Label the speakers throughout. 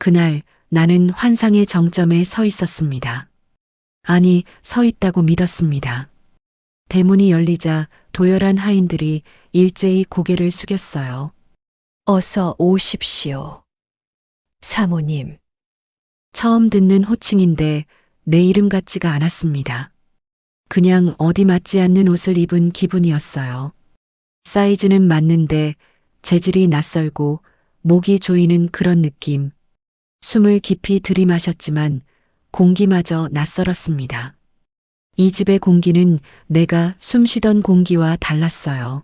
Speaker 1: 그날 나는 환상의 정점에 서 있었습니다. 아니, 서 있다고 믿었습니다. 대문이 열리자 도열한 하인들이 일제히 고개를 숙였어요.
Speaker 2: 어서 오십시오. 사모님,
Speaker 1: 처음 듣는 호칭인데 내 이름 같지가 않았습니다. 그냥 어디 맞지 않는 옷을 입은 기분이었어요. 사이즈는 맞는데 재질이 낯설고 목이 조이는 그런 느낌. 숨을 깊이 들이마셨지만 공기마저 낯설었습니다. 이 집의 공기는 내가 숨쉬던 공기와 달랐어요.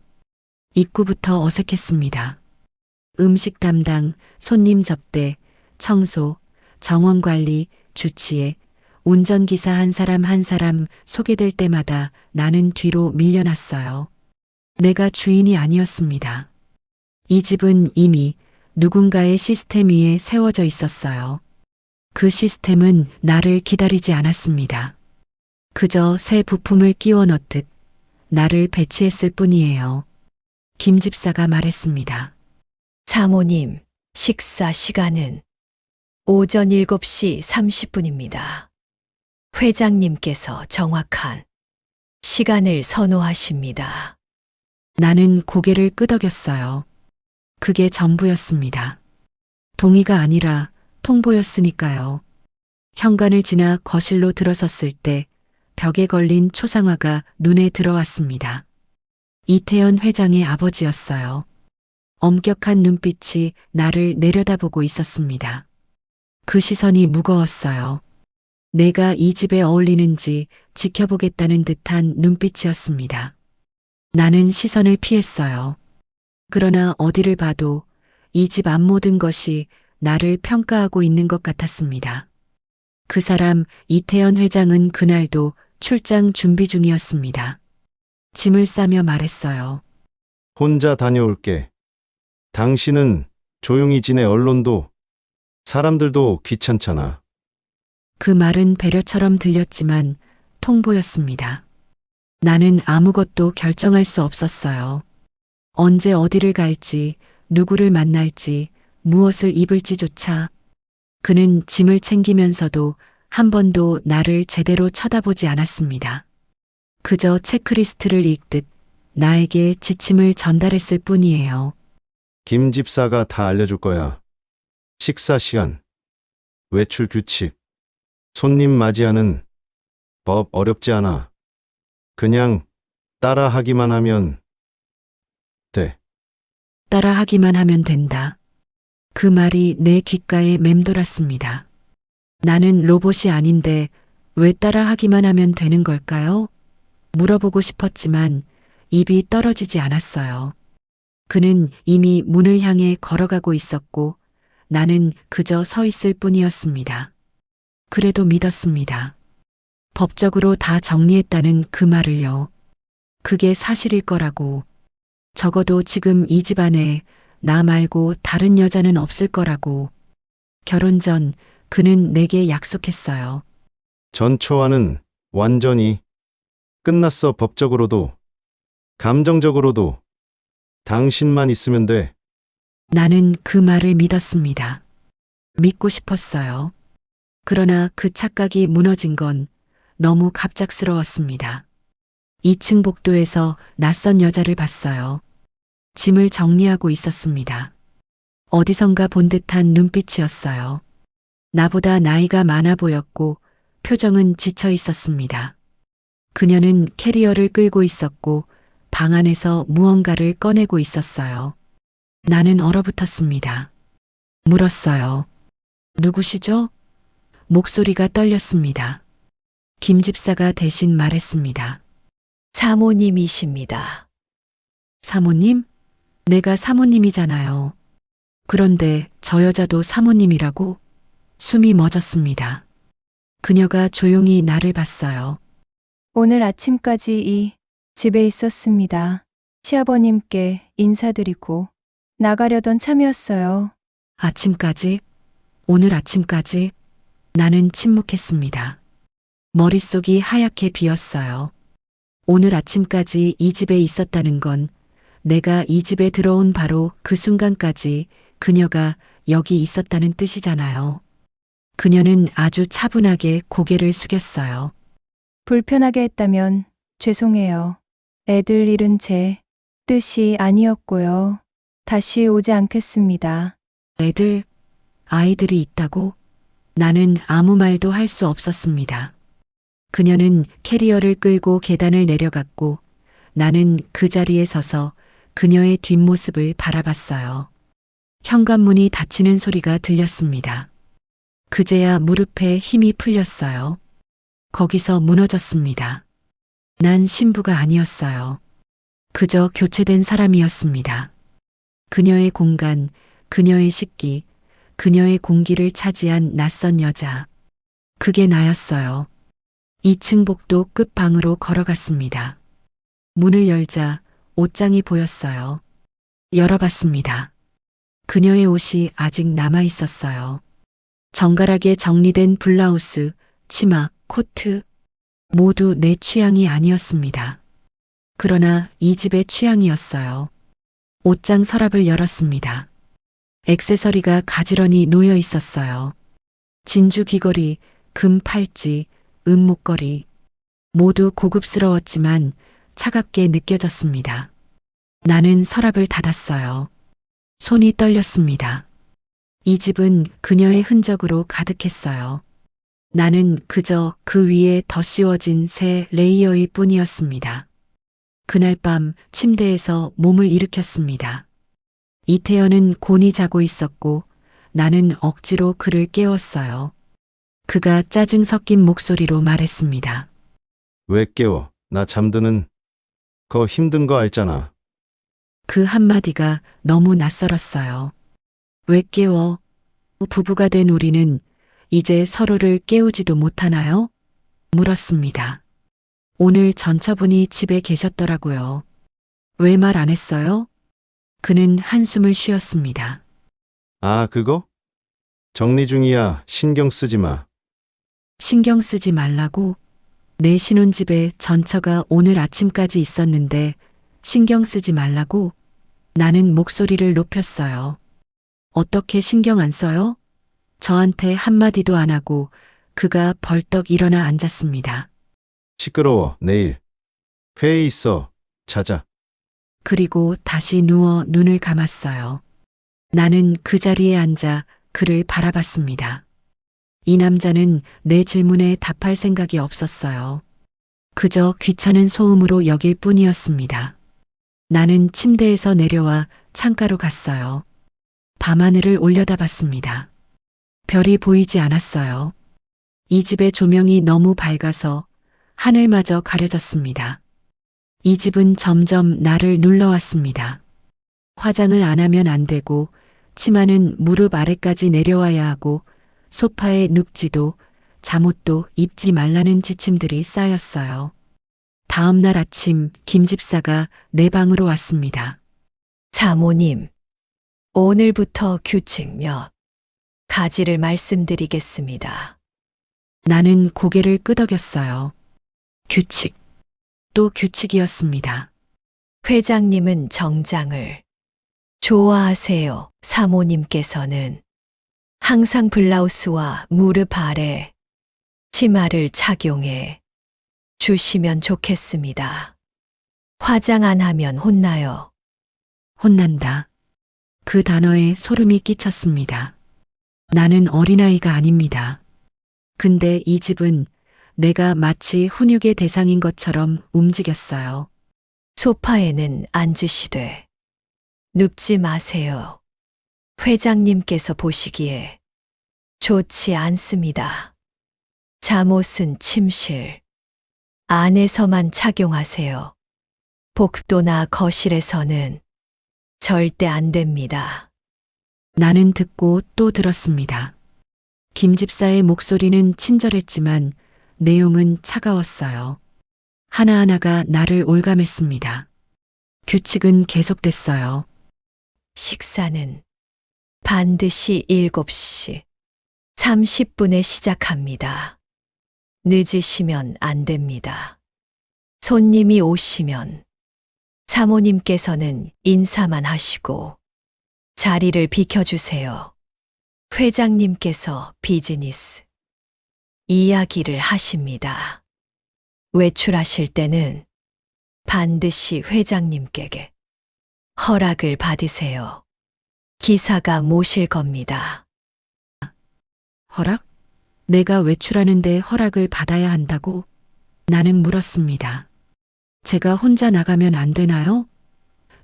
Speaker 1: 입구부터 어색했습니다. 음식 담당, 손님 접대, 청소, 정원 관리, 주치의, 운전기사 한 사람 한 사람 소개될 때마다 나는 뒤로 밀려났어요. 내가 주인이 아니었습니다. 이 집은 이미 누군가의 시스템 위에 세워져 있었어요. 그 시스템은 나를 기다리지 않았습니다. 그저 새 부품을 끼워 넣듯 나를 배치했을 뿐이에요. 김 집사가 말했습니다.
Speaker 2: 사모님, 식사 시간은 오전 7시 30분입니다. 회장님께서 정확한 시간을 선호하십니다.
Speaker 1: 나는 고개를 끄덕였어요. 그게 전부였습니다. 동의가 아니라 통보였으니까요. 현관을 지나 거실로 들어섰을 때 벽에 걸린 초상화가 눈에 들어왔습니다. 이태연 회장의 아버지였어요. 엄격한 눈빛이 나를 내려다보고 있었습니다. 그 시선이 무거웠어요. 내가 이 집에 어울리는지 지켜보겠다는 듯한 눈빛이었습니다. 나는 시선을 피했어요. 그러나 어디를 봐도 이 집 앞 모든 것이 나를 평가하고 있는 것 같았습니다. 그 사람 이태연 회장은 그날도 출장 준비 중이었습니다. 짐을 싸며 말했어요.
Speaker 3: 혼자 다녀올게. 당신은 조용히 지내. 언론도 사람들도 귀찮잖아.
Speaker 1: 그 말은 배려처럼 들렸지만 통보였습니다. 나는 아무것도 결정할 수 없었어요. 언제 어디를 갈지, 누구를 만날지, 무엇을 입을지조차. 그는 짐을 챙기면서도 한 번도 나를 제대로 쳐다보지 않았습니다. 그저 체크리스트를 읽듯 나에게 지침을 전달했을 뿐이에요.
Speaker 3: 김 집사가 다 알려줄 거야. 식사 시간, 외출 규칙, 손님 맞이하는 법 어렵지 않아. 그냥 따라하기만 하면 돼.
Speaker 1: 따라하기만 하면 된다. 그 말이 내 귓가에 맴돌았습니다. 나는 로봇이 아닌데 왜 따라하기만 하면 되는 걸까요? 물어보고 싶었지만 입이 떨어지지 않았어요. 그는 이미 문을 향해 걸어가고 있었고 나는 그저 서 있을 뿐이었습니다. 그래도 믿었습니다. 법적으로 다 정리했다는 그 말을요. 그게 사실일 거라고. 적어도 지금 이 집안에 나 말고 다른 여자는 없을 거라고. 결혼 전 그는 내게 약속했어요.
Speaker 3: 전초와는 완전히 끝났어. 법적으로도 감정적으로도 당신만 있으면 돼.
Speaker 1: 나는 그 말을 믿었습니다. 믿고 싶었어요. 그러나 그 착각이 무너진 건 너무 갑작스러웠습니다. 2층 복도에서 낯선 여자를 봤어요. 짐을 정리하고 있었습니다. 어디선가 본 듯한 눈빛이었어요. 나보다 나이가 많아 보였고 표정은 지쳐 있었습니다. 그녀는 캐리어를 끌고 있었고 방 안에서 무언가를 꺼내고 있었어요. 나는 얼어붙었습니다. 물었어요. 누구시죠? 목소리가 떨렸습니다. 김 집사가 대신 말했습니다.
Speaker 2: 사모님이십니다.
Speaker 1: 사모님? 내가 사모님이잖아요. 그런데 저 여자도 사모님이라고? 숨이 멎었습니다. 그녀가 조용히 나를 봤어요.
Speaker 4: 오늘 아침까지 이 집에 있었습니다. 시아버님께 인사드리고 나가려던 참이었어요.
Speaker 1: 아침까지? 오늘 아침까지? 나는 침묵했습니다. 머릿속이 하얗게 비었어요. 오늘 아침까지 이 집에 있었다는 건 내가 이 집에 들어온 바로 그 순간까지 그녀가 여기 있었다는 뜻이잖아요. 그녀는 아주 차분하게 고개를 숙였어요.
Speaker 4: 불편하게 했다면 죄송해요. 애들 잃은 제 뜻이 아니었고요. 다시 오지 않겠습니다.
Speaker 1: 아이들이 있다고? 나는 아무 말도 할 수 없었습니다. 그녀는 캐리어를 끌고 계단을 내려갔고 나는 그 자리에 서서 그녀의 뒷모습을 바라봤어요. 현관문이 닫히는 소리가 들렸습니다. 그제야 무릎에 힘이 풀렸어요. 거기서 무너졌습니다. 난 신부가 아니었어요. 그저 교체된 사람이었습니다. 그녀의 공간, 그녀의 식기, 그녀의 공기를 차지한 낯선 여자. 그게 나였어요. 2층 복도 끝방으로 걸어갔습니다. 문을 열자 옷장이 보였어요. 열어봤습니다. 그녀의 옷이 아직 남아 있었어요. 정갈하게 정리된 블라우스, 치마, 코트. 모두 내 취향이 아니었습니다. 그러나 이 집의 취향이었어요. 옷장 서랍을 열었습니다. 액세서리가 가지런히 놓여 있었어요. 진주 귀걸이, 금 팔찌, 은 목걸이. 모두 고급스러웠지만 차갑게 느껴졌습니다. 나는 서랍을 닫았어요. 손이 떨렸습니다. 이 집은 그녀의 흔적으로 가득했어요. 나는 그저 그 위에 덧씌워진 새 레이어일 뿐이었습니다. 그날 밤 침대에서 몸을 일으켰습니다. 이태연은 곤히 자고 있었고 나는 억지로 그를 깨웠어요. 그가 짜증 섞인 목소리로 말했습니다.
Speaker 3: 왜 깨워? 나 잠드는 거 힘든 거 알잖아.
Speaker 1: 그 한마디가 너무 낯설었어요. 왜 깨워? 부부가 된 우리는 이제 서로를 깨우지도 못하나요? 물었습니다. 오늘 전처분이 집에 계셨더라고요. 왜 말 안 했어요? 그는 한숨을 쉬었습니다.
Speaker 3: 아, 그거? 정리 중이야. 신경 쓰지 마.
Speaker 1: 신경 쓰지 말라고? 내 신혼집에 전처가 오늘 아침까지 있었는데 신경 쓰지 말라고? 나는 목소리를 높였어요. 어떻게 신경 안 써요? 저한테 한마디도 안 하고 그가 벌떡 일어나 앉았습니다.
Speaker 3: 시끄러워. 내일 회의 있어. 자자.
Speaker 1: 그리고 다시 누워 눈을 감았어요. 나는 그 자리에 앉아 그를 바라봤습니다. 이 남자는 내 질문에 답할 생각이 없었어요. 그저 귀찮은 소음으로 여길 뿐이었습니다. 나는 침대에서 내려와 창가로 갔어요. 밤하늘을 올려다봤습니다. 별이 보이지 않았어요. 이 집의 조명이 너무 밝아서 하늘마저 가려졌습니다. 이 집은 점점 나를 눌러왔습니다. 화장을 안 하면 안 되고 치마는 무릎 아래까지 내려와야 하고 소파에 눕지도 잠옷도 입지 말라는 지침들이 쌓였어요. 다음 날 아침 김 집사가 내 방으로 왔습니다.
Speaker 2: 사모님, 오늘부터 규칙 몇 가지를 말씀드리겠습니다.
Speaker 1: 나는 고개를 끄덕였어요. 규칙. 또 규칙이었습니다.
Speaker 2: 회장님은 정장을 좋아하세요. 사모님께서는 항상 블라우스와 무릎 아래 치마를 착용해 주시면 좋겠습니다. 화장 안 하면 혼나요.
Speaker 1: 혼난다. 그 단어에 소름이 끼쳤습니다. 나는 어린아이가 아닙니다. 근데 이 집은 내가 마치 훈육의 대상인 것처럼 움직였어요.
Speaker 2: 소파에는 앉으시되 눕지 마세요. 회장님께서 보시기에 좋지 않습니다. 잠옷은 침실 안에서만 착용하세요. 복도나 거실에서는 절대 안 됩니다.
Speaker 1: 나는 듣고 또 들었습니다. 김 집사의 목소리는 친절했지만 내용은 차가웠어요. 하나하나가 나를 올감했습니다. 규칙은 계속됐어요.
Speaker 2: 식사는 반드시 7시 30분에 시작합니다. 늦으시면 안 됩니다. 손님이 오시면 사모님께서는 인사만 하시고 자리를 비켜주세요. 회장님께서 비즈니스 이야기를 하십니다. 외출하실 때는 반드시 회장님께게 허락을 받으세요. 기사가 모실 겁니다.
Speaker 1: 허락? 내가 외출하는데 허락을 받아야 한다고? 나는 물었습니다. 제가 혼자 나가면 안 되나요?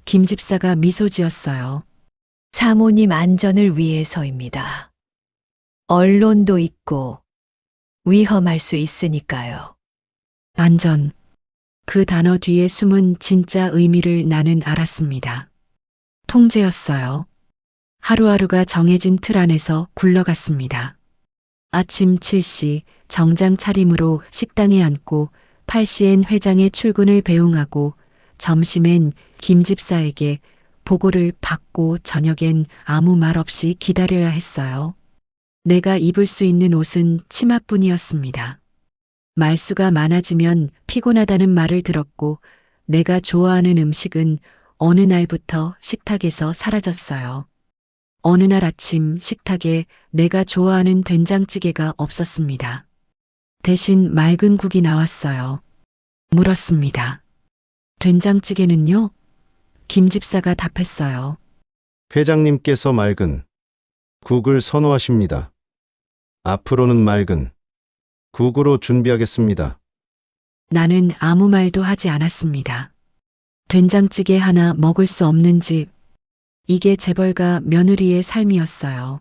Speaker 1: 김 집사가 미소 지었어요.
Speaker 2: 사모님 안전을 위해서입니다. 언론도 있고 위험할 수 있으니까요.
Speaker 1: 안전. 그 단어 뒤에 숨은 진짜 의미를 나는 알았습니다. 통제였어요. 하루하루가 정해진 틀 안에서 굴러갔습니다. 아침 7시 정장 차림으로 식당에 앉고 8시엔 회장의 출근을 배웅하고 점심엔 김 집사에게 보고를 받고 저녁엔 아무 말 없이 기다려야 했어요. 내가 입을 수 있는 옷은 치마뿐이었습니다. 말수가 많아지면 피곤하다는 말을 들었고 내가 좋아하는 음식은 어느 날부터 식탁에서 사라졌어요. 어느 날 아침 식탁에 내가 좋아하는 된장찌개가 없었습니다. 대신 맑은 국이 나왔어요. 물었습니다. 된장찌개는요? 김 집사가 답했어요.
Speaker 3: 회장님께서 맑은 국을 선호하십니다. 앞으로는 맑은 국으로 준비하겠습니다.
Speaker 1: 나는 아무 말도 하지 않았습니다. 된장찌개 하나 먹을 수 없는 집. 이게 재벌가 며느리의 삶이었어요.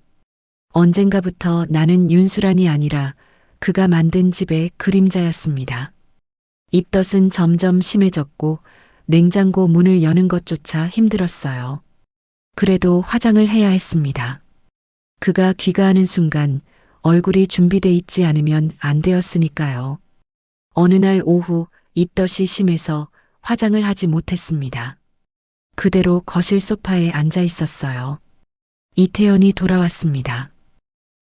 Speaker 1: 언젠가부터 나는 윤수란이 아니라 그가 만든 집의 그림자였습니다. 입덧은 점점 심해졌고 냉장고 문을 여는 것조차 힘들었어요. 그래도 화장을 해야 했습니다. 그가 귀가하는 순간 얼굴이 준비돼 있지 않으면 안 되었으니까요. 어느 날 오후 입덧이 심해서 화장을 하지 못했습니다. 그대로 거실 소파에 앉아 있었어요. 이태연이 돌아왔습니다.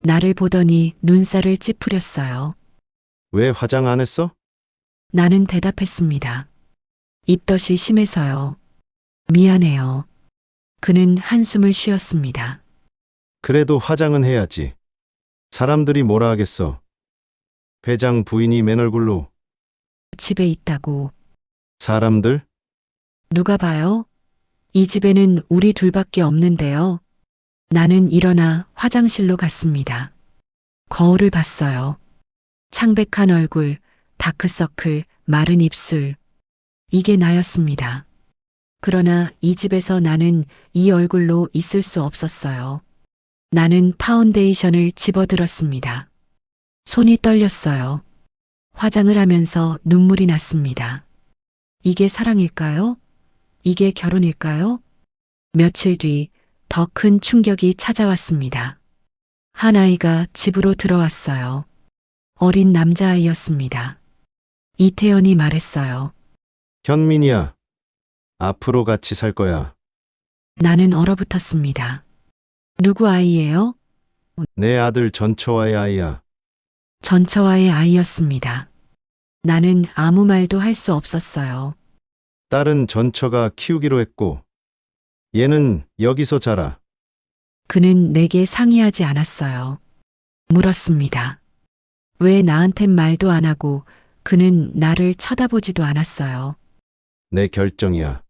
Speaker 1: 나를 보더니 눈살을 찌푸렸어요.
Speaker 3: 왜 화장 안 했어?
Speaker 1: 나는 대답했습니다. 입덧이 심해서요. 미안해요. 그는 한숨을 쉬었습니다.
Speaker 3: 그래도 화장은 해야지. 사람들이 뭐라 하겠어. 회장 부인이 맨 얼굴로.
Speaker 1: 집에 있다고.
Speaker 3: 사람들?
Speaker 1: 누가 봐요? 이 집에는 우리 둘밖에 없는데요. 나는 일어나 화장실로 갔습니다. 거울을 봤어요. 창백한 얼굴, 다크서클, 마른 입술. 이게 나였습니다. 그러나 이 집에서 나는 이 얼굴로 있을 수 없었어요. 나는 파운데이션을 집어들었습니다. 손이 떨렸어요. 화장을 하면서 눈물이 났습니다. 이게 사랑일까요? 이게 결혼일까요? 며칠 뒤 더 큰 충격이 찾아왔습니다. 한 아이가 집으로 들어왔어요. 어린 남자아이였습니다. 이태연이 말했어요.
Speaker 3: 현민이야. 앞으로 같이 살 거야.
Speaker 1: 나는 얼어붙었습니다. 누구 아이예요?
Speaker 3: 내 아들 전처와의 아이야.
Speaker 1: 전처와의 아이였습니다. 나는 아무 말도 할 수 없었어요.
Speaker 3: 딸은 전처가 키우기로 했고, 얘는 여기서 자라.
Speaker 1: 그는 내게 상의하지 않았어요. 물었습니다. 왜 나한텐 말도 안 하고 그는 나를 쳐다보지도 않았어요.
Speaker 3: 내 결정이야.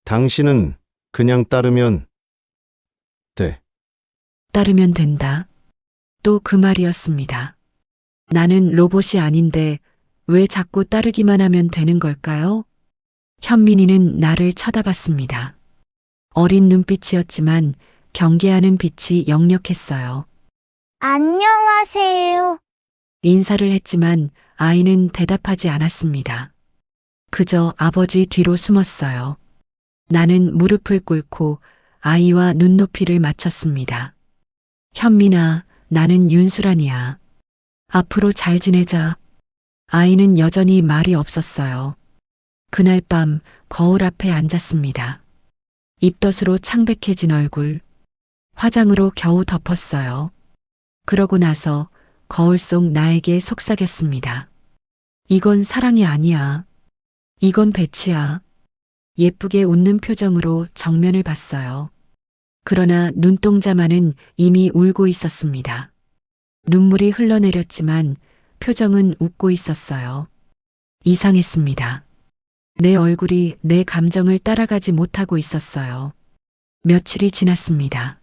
Speaker 3: 당신은 그냥 따르면 돼.
Speaker 1: 따르면 된다. 또 그 말이었습니다. 나는 로봇이 아닌데 왜 자꾸 따르기만 하면 되는 걸까요? 현민이는 나를 쳐다봤습니다. 어린 눈빛이었지만 경계하는 빛이 역력했어요.
Speaker 5: 안녕하세요.
Speaker 1: 인사를 했지만 아이는 대답하지 않았습니다. 그저 아버지 뒤로 숨었어요. 나는 무릎을 꿇고 아이와 눈높이를 맞췄습니다. 현민아, 나는 윤수란이야. 앞으로 잘 지내자. 아이는 여전히 말이 없었어요. 그날 밤 거울 앞에 앉았습니다. 입덧으로 창백해진 얼굴, 화장으로 겨우 덮었어요. 그러고 나서 거울 속 나에게 속삭였습니다. 이건 사랑이 아니야. 이건 배치야. 예쁘게 웃는 표정으로 정면을 봤어요. 그러나 눈동자만은 이미 울고 있었습니다. 눈물이 흘러내렸지만 표정은 웃고 있었어요. 이상했습니다. 내 얼굴이 내 감정을 따라가지 못하고 있었어요. 며칠이 지났습니다.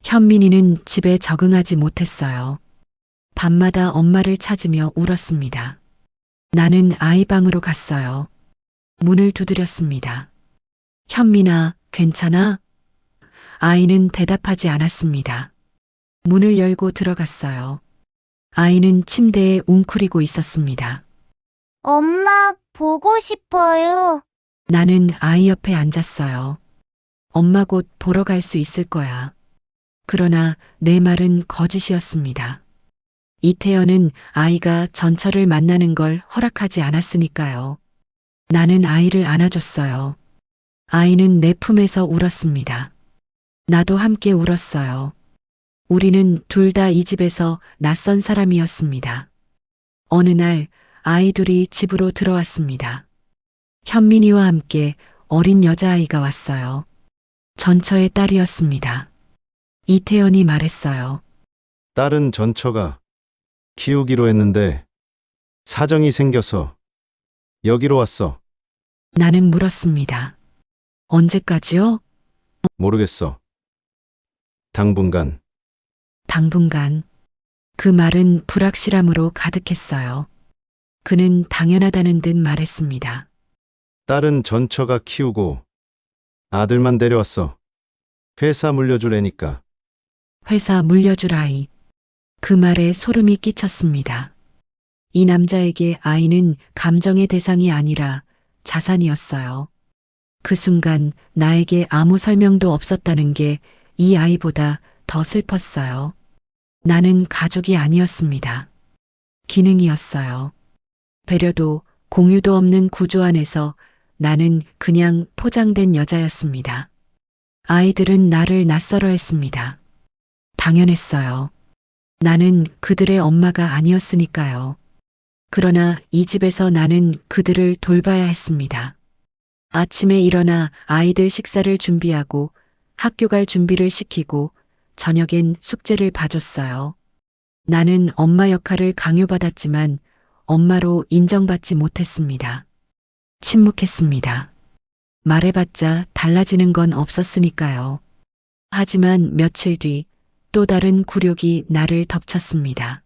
Speaker 1: 현민이는 집에 적응하지 못했어요. 밤마다 엄마를 찾으며 울었습니다. 나는 아이 방으로 갔어요. 문을 두드렸습니다. 현민아, 괜찮아? 아이는 대답하지 않았습니다. 문을 열고 들어갔어요. 아이는 침대에 웅크리고 있었습니다.
Speaker 5: 엄마, 보고 싶어요.
Speaker 1: 나는 아이 옆에 앉았어요. 엄마 곧 보러 갈 수 있을 거야. 그러나 내 말은 거짓이었습니다. 이태연은 아이가 전철을 만나는 걸 허락하지 않았으니까요. 나는 아이를 안아줬어요. 아이는 내 품에서 울었습니다. 나도 함께 울었어요. 우리는 둘 다 이 집에서 낯선 사람이었습니다. 어느 날 아이 둘이 집으로 들어왔습니다. 현민이와 함께 어린 여자아이가 왔어요. 전처의 딸이었습니다. 이태연이 말했어요.
Speaker 3: 딸은 전처가 키우기로 했는데 사정이 생겨서 여기로 왔어.
Speaker 1: 나는 물었습니다. 언제까지요?
Speaker 3: 모르겠어. 당분간.
Speaker 1: 당분간. 그 말은 불확실함으로 가득했어요. 그는 당연하다는 듯 말했습니다.
Speaker 3: 딸은 전처가 키우고 아들만 데려왔어. 회사 물려줄 애니까.
Speaker 1: 회사 물려줄 아이. 그 말에 소름이 끼쳤습니다. 이 남자에게 아이는 감정의 대상이 아니라 자산이었어요. 그 순간 나에게 아무 설명도 없었다는 게 이 아이보다 더 슬펐어요. 나는 가족이 아니었습니다. 기능이었어요. 배려도 공유도 없는 구조 안에서 나는 그냥 포장된 여자였습니다. 아이들은 나를 낯설어 했습니다. 당연했어요. 나는 그들의 엄마가 아니었으니까요. 그러나 이 집에서 나는 그들을 돌봐야 했습니다. 아침에 일어나 아이들 식사를 준비하고 학교 갈 준비를 시키고 저녁엔 숙제를 봐줬어요. 나는 엄마 역할을 강요받았지만 엄마로 인정받지 못했습니다. 침묵했습니다. 말해봤자 달라지는 건 없었으니까요. 하지만 며칠 뒤 또 다른 굴욕이 나를 덮쳤습니다.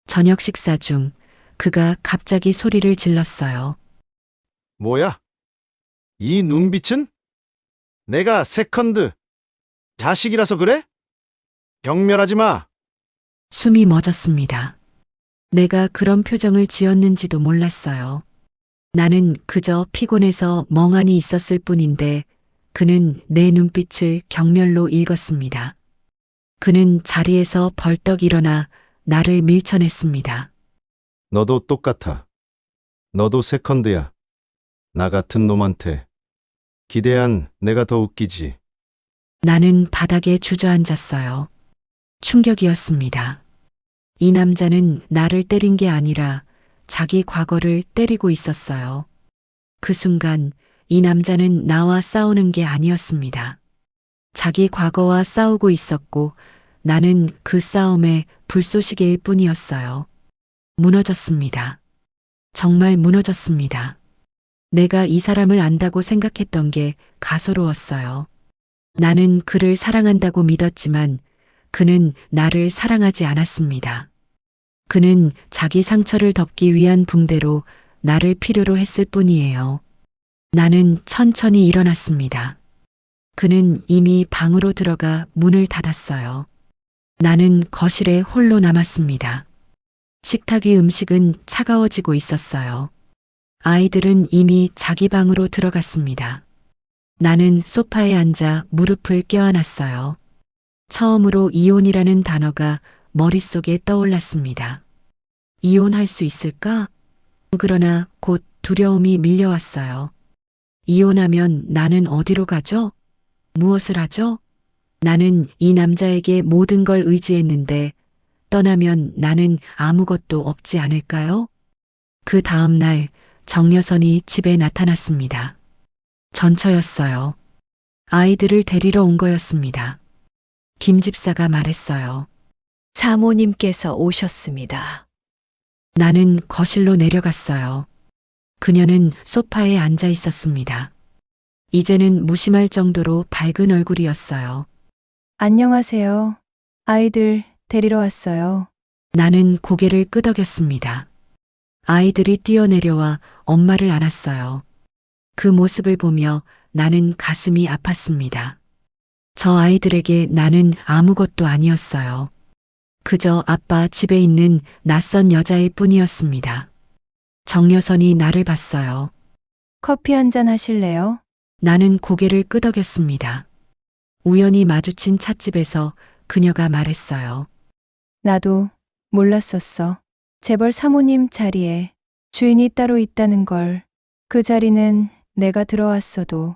Speaker 1: 저녁 식사 중 그가 갑자기 소리를 질렀어요.
Speaker 3: 뭐야? 이 눈빛은? 내가 세컨드 자식이라서 그래? 경멸하지 마.
Speaker 1: 숨이 멎었습니다. 내가 그런 표정을 지었는지도 몰랐어요. 나는 그저 피곤해서 멍하니 있었을 뿐인데 그는 내 눈빛을 경멸로 읽었습니다. 그는 자리에서 벌떡 일어나 나를 밀쳐냈습니다.
Speaker 3: 너도 똑같아. 너도 세컨드야. 나 같은 놈한테. 기대한 내가 더 웃기지.
Speaker 1: 나는 바닥에 주저앉았어요. 충격이었습니다. 이 남자는 나를 때린 게 아니라 자기 과거를 때리고 있었어요. 그 순간 이 남자는 나와 싸우는 게 아니었습니다. 자기 과거와 싸우고 있었고 나는 그 싸움의 불쏘시개일 뿐이었어요. 무너졌습니다. 정말 무너졌습니다. 내가 이 사람을 안다고 생각했던 게 가소로웠어요. 나는 그를 사랑한다고 믿었지만 그는 나를 사랑하지 않았습니다. 그는 자기 상처를 덮기 위한 붕대로 나를 필요로 했을 뿐이에요. 나는 천천히 일어났습니다. 그는 이미 방으로 들어가 문을 닫았어요. 나는 거실에 홀로 남았습니다. 식탁 위 음식은 차가워지고 있었어요. 아이들은 이미 자기 방으로 들어갔습니다. 나는 소파에 앉아 무릎을 껴안았어요. 처음으로 이혼이라는 단어가 머릿속에 떠올랐습니다. 이혼할 수 있을까? 그러나 곧 두려움이 밀려왔어요. 이혼하면 나는 어디로 가죠? 무엇을 하죠? 나는 이 남자에게 모든 걸 의지했는데 떠나면 나는 아무것도 없지 않을까요? 그 다음 날 정여선이 집에 나타났습니다. 전처였어요. 아이들을 데리러 온 거였습니다. 김 집사가 말했어요.
Speaker 2: 사모님께서 오셨습니다.
Speaker 1: 나는 거실로 내려갔어요. 그녀는 소파에 앉아 있었습니다. 이제는 무심할 정도로 밝은 얼굴이었어요.
Speaker 4: 안녕하세요. 아이들 데리러 왔어요.
Speaker 1: 나는 고개를 끄덕였습니다. 아이들이 뛰어내려와 엄마를 안았어요. 그 모습을 보며 나는 가슴이 아팠습니다. 저 아이들에게 나는 아무것도 아니었어요. 그저 아빠 집에 있는 낯선 여자일 뿐이었습니다. 정여선이 나를 봤어요.
Speaker 4: 커피 한 잔 하실래요?
Speaker 1: 나는 고개를 끄덕였습니다. 우연히 마주친 찻집에서 그녀가 말했어요.
Speaker 4: 나도 몰랐었어. 재벌 사모님 자리에 주인이 따로 있다는 걸. 그 자리는 내가 들어왔어도,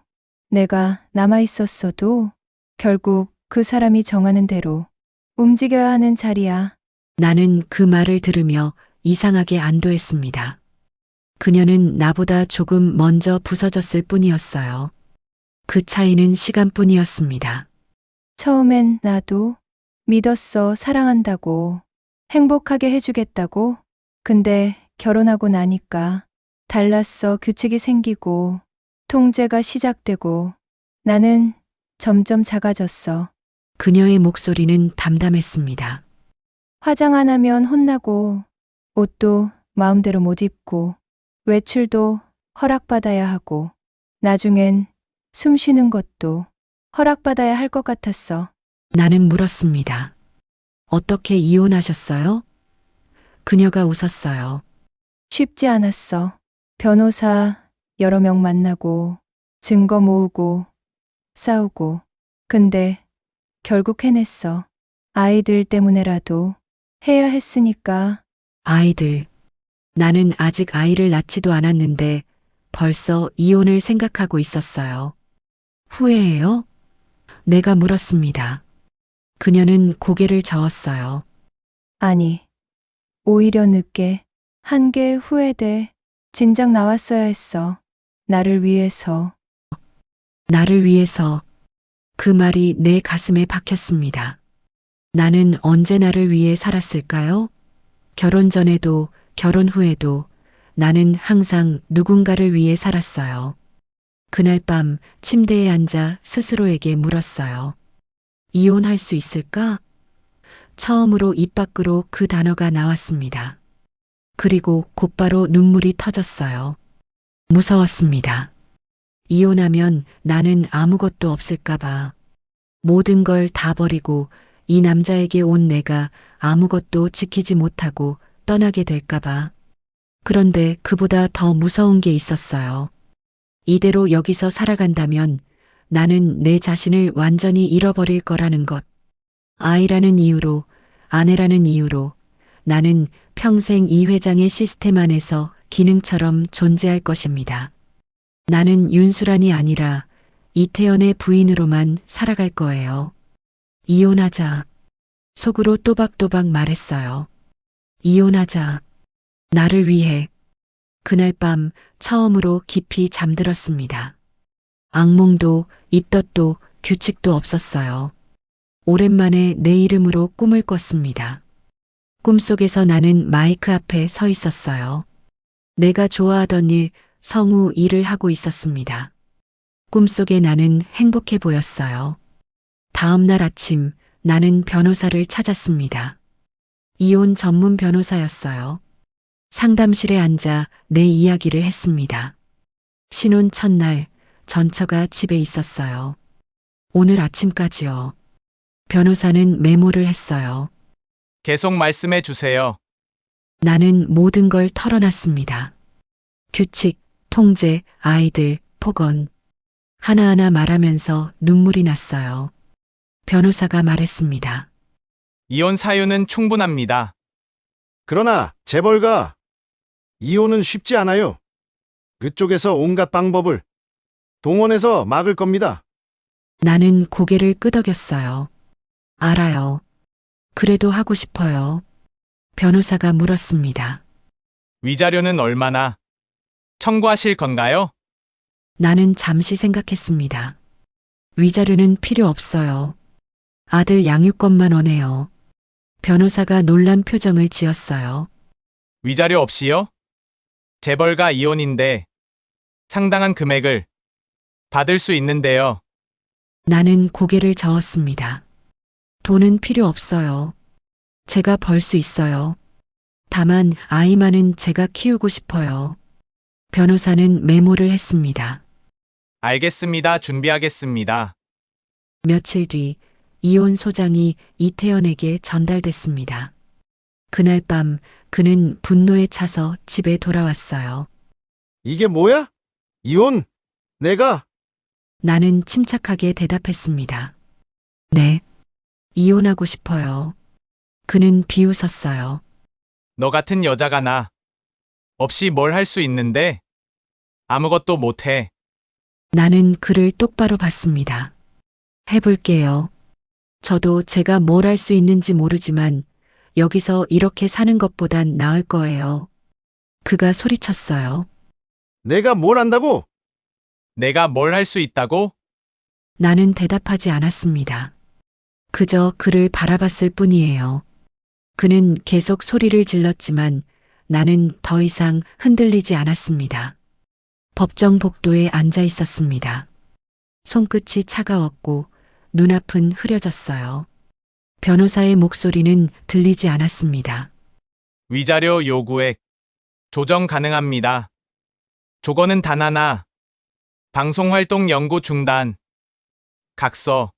Speaker 4: 내가 남아 있었어도 결국 그 사람이 정하는 대로 움직여야 하는 자리야.
Speaker 1: 나는 그 말을 들으며 이상하게 안도했습니다. 그녀는 나보다 조금 먼저 부서졌을 뿐이었어요. 그 차이는 시간뿐이었습니다.
Speaker 4: 처음엔 나도 믿었어. 사랑한다고. 행복하게 해주겠다고. 근데 결혼하고 나니까 달랐어. 규칙이 생기고 통제가 시작되고 나는 점점 작아졌어.
Speaker 1: 그녀의 목소리는 담담했습니다.
Speaker 4: 화장 안 하면 혼나고 옷도 마음대로 못 입고 외출도 허락받아야 하고 나중엔 숨 쉬는 것도 허락받아야 할 것 같았어.
Speaker 1: 나는 물었습니다. 어떻게 이혼하셨어요? 그녀가 웃었어요.
Speaker 4: 쉽지 않았어. 변호사 여러 명 만나고 증거 모으고 싸우고 근데 결국 해냈어. 아이들 때문에라도 해야 했으니까.
Speaker 1: 아이들. 나는 아직 아이를 낳지도 않았는데 벌써 이혼을 생각하고 있었어요. 후회해요? 내가 물었습니다. 그녀는 고개를 저었어요.
Speaker 4: 아니, 오히려 늦게 한 게 후회돼. 진작 나왔어야 했어. 나를 위해서.
Speaker 1: 나를 위해서. 그 말이 내 가슴에 박혔습니다. 나는 언제 나를 위해 살았을까요? 결혼 전에도 결혼 후에도 나는 항상 누군가를 위해 살았어요. 그날 밤 침대에 앉아 스스로에게 물었어요. 이혼할 수 있을까? 처음으로 입 밖으로 그 단어가 나왔습니다. 그리고 곧바로 눈물이 터졌어요. 무서웠습니다. 이혼하면 나는 아무것도 없을까봐. 모든 걸 다 버리고 이 남자에게 온 내가 아무것도 지키지 못하고 떠나게 될까봐. 그런데 그보다 더 무서운 게 있었어요. 이대로 여기서 살아간다면 나는 내 자신을 완전히 잃어버릴 거라는 것. 아이라는 이유로, 아내라는 이유로 나는 평생 이 회장의 시스템 안에서 기능처럼 존재할 것입니다. 나는 윤수란이 아니라 이태연의 부인으로만 살아갈 거예요. 이혼하자. 속으로 또박또박 말했어요. 이혼하자. 나를 위해. 그날 밤 처음으로 깊이 잠들었습니다. 악몽도 입덧도 규칙도 없었어요. 오랜만에 내 이름으로 꿈을 꿨습니다. 꿈속에서 나는 마이크 앞에 서 있었어요. 내가 좋아하던 일, 성우 일을 하고 있었습니다. 꿈속에 나는 행복해 보였어요. 다음 날 아침 나는 변호사를 찾았습니다. 이혼 전문 변호사였어요. 상담실에 앉아 내 이야기를 했습니다. 신혼 첫날 전처가 집에 있었어요. 오늘 아침까지요. 변호사는 메모를 했어요.
Speaker 6: 계속 말씀해 주세요.
Speaker 1: 나는 모든 걸 털어놨습니다. 규칙, 통제, 아이들, 폭언. 하나하나 말하면서 눈물이 났어요. 변호사가 말했습니다.
Speaker 6: 이혼 사유는 충분합니다.
Speaker 3: 그러나 재벌가 이혼은 쉽지 않아요. 그쪽에서 온갖 방법을 동원해서 막을 겁니다.
Speaker 1: 나는 고개를 끄덕였어요. 알아요. 그래도 하고 싶어요. 변호사가 물었습니다.
Speaker 6: 위자료는 얼마나 청구하실 건가요?
Speaker 1: 나는 잠시 생각했습니다. 위자료는 필요 없어요. 아들 양육권만 원해요. 변호사가 놀란 표정을 지었어요.
Speaker 6: 위자료 없이요? 재벌가 이혼인데 상당한 금액을 받을 수 있는데요.
Speaker 1: 나는 고개를 저었습니다. 돈은 필요 없어요. 제가 벌 수 있어요. 다만 아이만은 제가 키우고 싶어요. 변호사는 메모를 했습니다.
Speaker 6: 알겠습니다. 준비하겠습니다.
Speaker 1: 며칠 뒤 이혼 소장이 이태연에게 전달됐습니다. 그날 밤 그는 분노에 차서 집에 돌아왔어요.
Speaker 3: 이게 뭐야? 이혼? 내가?
Speaker 1: 나는 침착하게 대답했습니다. 네. 이혼하고 싶어요. 그는 비웃었어요.
Speaker 6: 너 같은 여자가 나 없이 뭘 할 수 있는데 아무것도 못해.
Speaker 1: 나는 그를 똑바로 봤습니다. 해볼게요. 저도 제가 뭘 할 수 있는지 모르지만 여기서 이렇게 사는 것보단 나을 거예요. 그가 소리쳤어요.
Speaker 3: 내가 뭘 안다고?
Speaker 6: 내가 뭘 할 수 있다고?
Speaker 1: 나는 대답하지 않았습니다. 그저 그를 바라봤을 뿐이에요. 그는 계속 소리를 질렀지만 나는 더 이상 흔들리지 않았습니다. 법정 복도에 앉아 있었습니다. 손끝이 차가웠고 눈앞은 흐려졌어요. 변호사의 목소리는 들리지 않았습니다.
Speaker 6: 위자료 요구액 조정 가능합니다. 조건은 단 하나. 방송활동 연구 중단. 각서.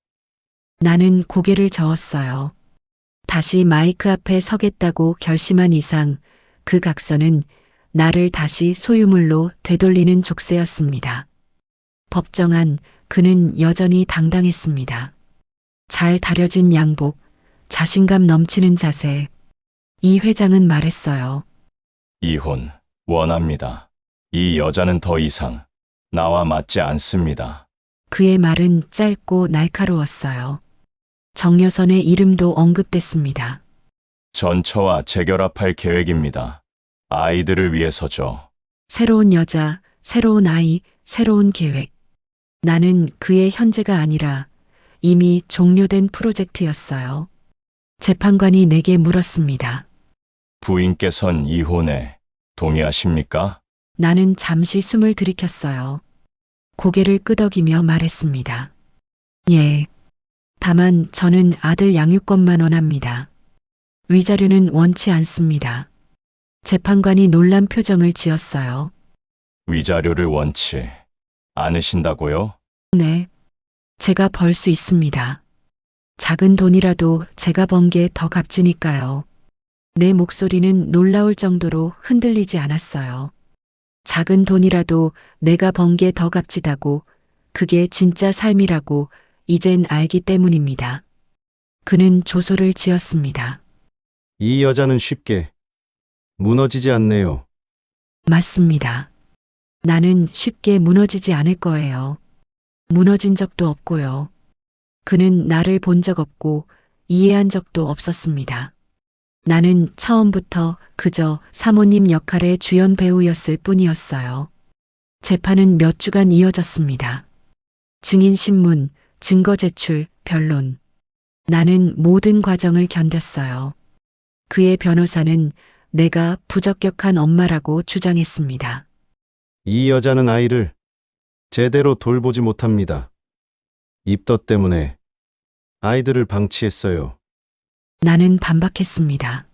Speaker 1: 나는 고개를 저었어요. 다시 마이크 앞에 서겠다고 결심한 이상 그 각서는 나를 다시 소유물로 되돌리는 족쇄였습니다. 법정 안 그는 여전히 당당했습니다. 잘 다려진 양복, 자신감 넘치는 자세. 이 회장은 말했어요.
Speaker 7: 이혼 원합니다. 이 여자는 더 이상 나와 맞지 않습니다.
Speaker 1: 그의 말은 짧고 날카로웠어요. 정여선의 이름도 언급됐습니다.
Speaker 7: 전처와 재결합할 계획입니다. 아이들을 위해서죠.
Speaker 1: 새로운 여자, 새로운 아이, 새로운 계획. 나는 그의 현재가 아니라 이미 종료된 프로젝트였어요. 재판관이 내게 물었습니다.
Speaker 7: 부인께선 이혼에 동의하십니까?
Speaker 1: 나는 잠시 숨을 들이켰어요. 고개를 끄덕이며 말했습니다. 예. 다만 저는 아들 양육권만 원합니다. 위자료는 원치 않습니다. 재판관이 놀란 표정을 지었어요.
Speaker 7: 위자료를 원치 않으신다고요?
Speaker 1: 네. 제가 벌 수 있습니다. 작은 돈이라도 제가 번 게 더 값지니까요. 내 목소리는 놀라울 정도로 흔들리지 않았어요. 작은 돈이라도 내가 번 게 더 값지다고, 그게 진짜 삶이라고 이젠 알기 때문입니다. 그는 조소를 지었습니다.
Speaker 3: 이 여자는 쉽게 무너지지 않네요.
Speaker 1: 맞습니다. 나는 쉽게 무너지지 않을 거예요. 무너진 적도 없고요. 그는 나를 본 적 없고 이해한 적도 없었습니다. 나는 처음부터 그저 사모님 역할의 주연 배우였을 뿐이었어요. 재판은 몇 주간 이어졌습니다. 증인 신문, 증거 제출, 변론. 나는 모든 과정을 견뎠어요. 그의 변호사는 내가 부적격한 엄마라고 주장했습니다.
Speaker 3: 이 여자는 아이를 제대로 돌보지 못합니다. 입덧 때문에 아이들을 방치했어요.
Speaker 1: 나는 반박했습니다.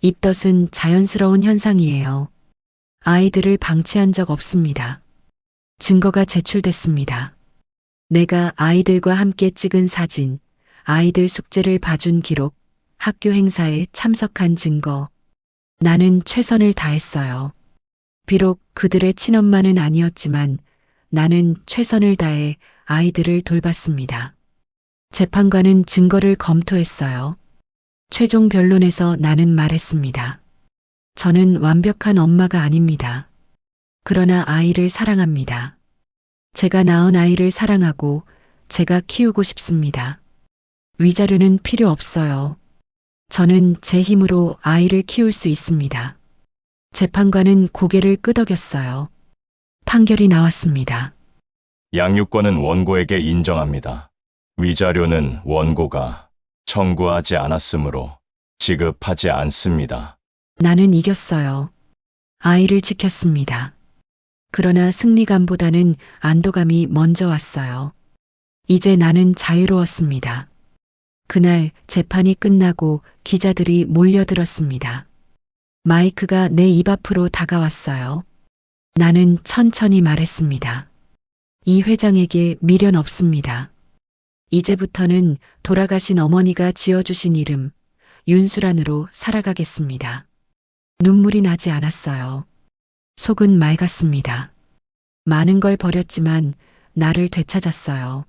Speaker 1: 입덧은 자연스러운 현상이에요. 아이들을 방치한 적 없습니다. 증거가 제출됐습니다. 내가 아이들과 함께 찍은 사진, 아이들 숙제를 봐준 기록, 학교 행사에 참석한 증거. 나는 최선을 다했어요. 비록 그들의 친엄마는 아니었지만 나는 최선을 다해 아이들을 돌봤습니다. 재판관은 증거를 검토했어요. 최종 변론에서 나는 말했습니다. 저는 완벽한 엄마가 아닙니다. 그러나 아이를 사랑합니다. 제가 낳은 아이를 사랑하고 제가 키우고 싶습니다. 위자료는 필요 없어요. 저는 제 힘으로 아이를 키울 수 있습니다. 재판관은 고개를 끄덕였어요. 판결이 나왔습니다.
Speaker 7: 양육권은 원고에게 인정합니다. 위자료는 원고가 청구하지 않았으므로 지급하지 않습니다.
Speaker 1: 나는 이겼어요. 아이를 지켰습니다. 그러나 승리감보다는 안도감이 먼저 왔어요. 이제 나는 자유로웠습니다. 그날 재판이 끝나고 기자들이 몰려들었습니다. 마이크가 내 입 앞으로 다가왔어요. 나는 천천히 말했습니다. 이 회장에게 미련 없습니다. 이제부터는 돌아가신 어머니가 지어주신 이름, 윤수란으로 살아가겠습니다. 눈물이 나지 않았어요. 속은 맑았습니다. 많은 걸 버렸지만 나를 되찾았어요.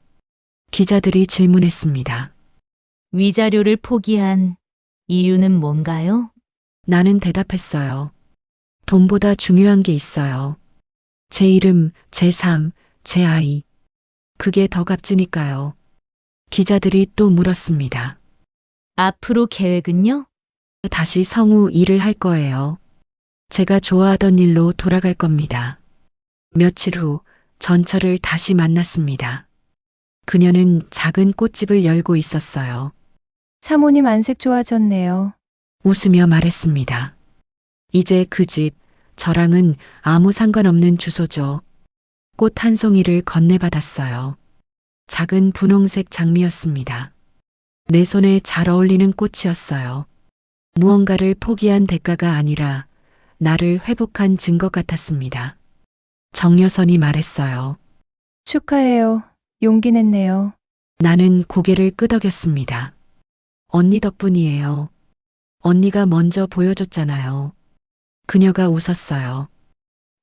Speaker 1: 기자들이 질문했습니다.
Speaker 8: 위자료를 포기한 이유는 뭔가요?
Speaker 1: 나는 대답했어요. 돈보다 중요한 게 있어요. 제 이름, 제 삶, 제 아이. 그게 더 값지니까요. 기자들이 또 물었습니다.
Speaker 8: 앞으로 계획은요?
Speaker 1: 다시 성우 일을 할 거예요. 제가 좋아하던 일로 돌아갈 겁니다. 며칠 후 전철을 다시 만났습니다. 그녀는 작은 꽃집을 열고 있었어요.
Speaker 4: 사모님 안색 좋아졌네요.
Speaker 1: 웃으며 말했습니다. 이제 그 집, 저랑은 아무 상관없는 주소죠. 꽃 한 송이를 건네받았어요. 작은 분홍색 장미였습니다. 내 손에 잘 어울리는 꽃이었어요. 무언가를 포기한 대가가 아니라 나를 회복한 증거 같았습니다. 정여선이 말했어요.
Speaker 4: 축하해요. 용기 냈네요.
Speaker 1: 나는 고개를 끄덕였습니다. 언니 덕분이에요. 언니가 먼저 보여줬잖아요. 그녀가 웃었어요.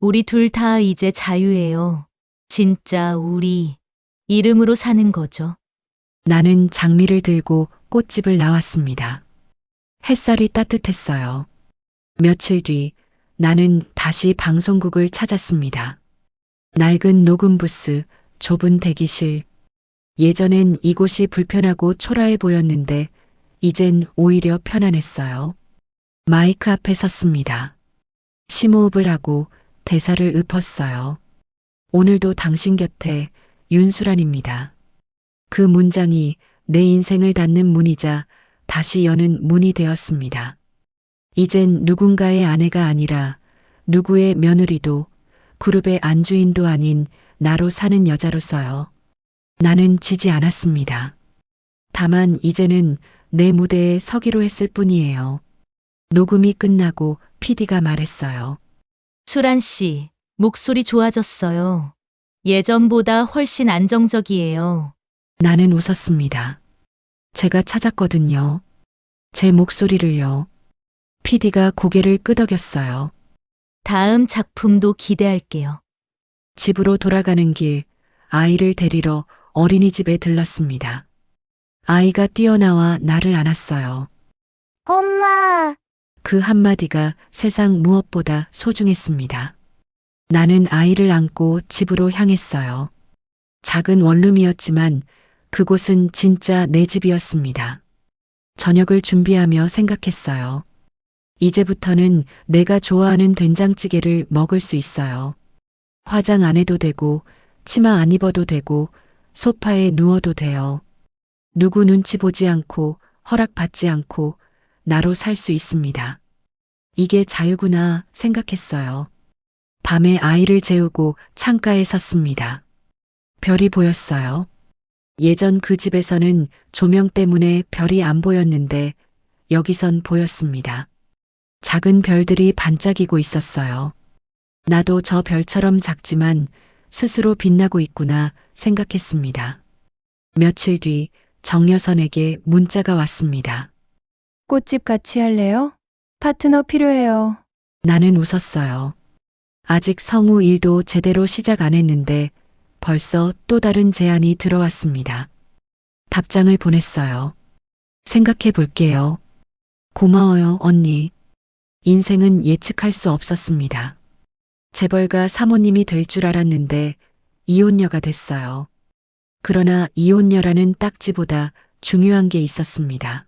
Speaker 8: 우리 둘 다 이제 자유예요. 진짜 우리 이름으로 사는 거죠.
Speaker 1: 나는 장미를 들고 꽃집을 나왔습니다. 햇살이 따뜻했어요. 며칠 뒤 나는 다시 방송국을 찾았습니다. 낡은 녹음 부스, 좁은 대기실. 예전엔 이곳이 불편하고 초라해 보였는데 이젠 오히려 편안했어요. 마이크 앞에 섰습니다. 심호흡을 하고 대사를 읊었어요. 오늘도 당신 곁에 윤수란입니다. 그 문장이 내 인생을 닫는 문이자 다시 여는 문이 되었습니다. 이젠 누군가의 아내가 아니라 누구의 며느리도 그룹의 안주인도 아닌 나로 사는 여자로서요. 나는 지지 않았습니다. 다만 이제는 내 무대에 서기로 했을 뿐이에요. 녹음이 끝나고 PD가 말했어요.
Speaker 8: 수란 씨, 목소리 좋아졌어요. 예전보다 훨씬 안정적이에요.
Speaker 1: 나는 웃었습니다. 제가 찾았거든요. 제 목소리를요. PD가 고개를 끄덕였어요.
Speaker 8: 다음 작품도 기대할게요.
Speaker 1: 집으로 돌아가는 길, 아이를 데리러 어린이집에 들렀습니다. 아이가 뛰어나와 나를 안았어요.
Speaker 5: 엄마,
Speaker 1: 그 한마디가 세상 무엇보다 소중했습니다. 나는 아이를 안고 집으로 향했어요. 작은 원룸이었지만 그곳은 진짜 내 집이었습니다. 저녁을 준비하며 생각했어요. 이제부터는 내가 좋아하는 된장찌개를 먹을 수 있어요. 화장 안 해도 되고, 치마 안 입어도 되고, 소파에 누워도 돼요. 누구 눈치 보지 않고, 허락받지 않고, 나로 살 수 있습니다. 이게 자유구나 생각했어요. 밤에 아이를 재우고 창가에 섰습니다. 별이 보였어요. 예전 그 집에서는 조명 때문에 별이 안 보였는데 여기선 보였습니다. 작은 별들이 반짝이고 있었어요. 나도 저 별처럼 작지만 스스로 빛나고 있구나 생각했습니다. 며칠 뒤 정여선에게 문자가 왔습니다.
Speaker 4: 꽃집 같이 할래요? 파트너 필요해요.
Speaker 1: 나는 웃었어요. 아직 성우 일도 제대로 시작 안 했는데 벌써 또 다른 제안이 들어왔습니다. 답장을 보냈어요. 생각해 볼게요. 고마워요, 언니. 인생은 예측할 수 없었습니다. 재벌가 사모님이 될 줄 알았는데 이혼녀가 됐어요. 그러나 이혼녀라는 딱지보다 중요한 게 있었습니다.